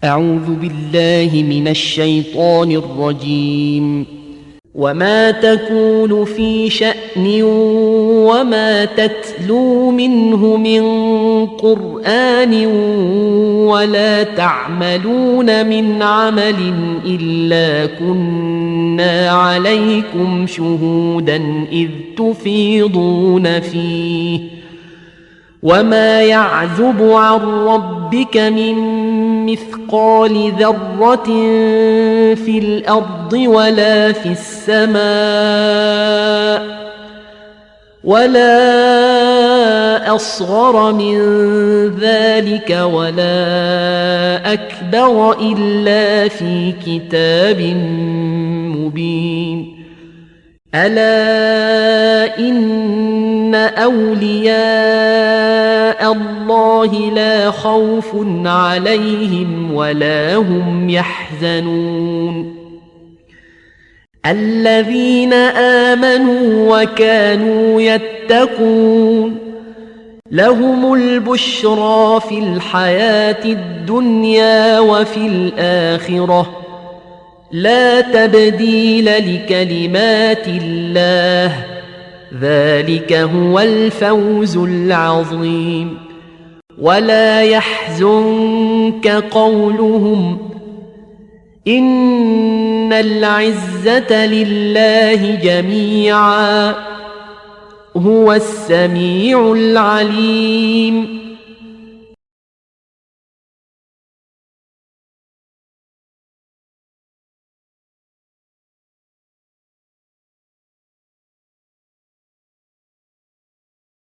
أعوذ بالله من الشيطان الرجيم. وما تكون في شأن وما تتلو منه من قرآن ولا تعملون من عمل إلا كنا عليكم شهودا إذ تفيضون فيه وما يعزب عن ربك من مثقال ذرة في الأرض ولا في السماء ولا أصغر من ذلك ولا أكبر إلا في كتاب مبين. ألا إن أولياء الله لا خوف عليهم ولا هم يحزنون الذين آمنوا وكانوا يتقون لهم البشرى في الحياة الدنيا وفي الآخرة لا تبديل لكلمات الله ذلك هو الفوز العظيم. ولا يحزنك قولهم إن العزة لله جميعا هو السميع العليم.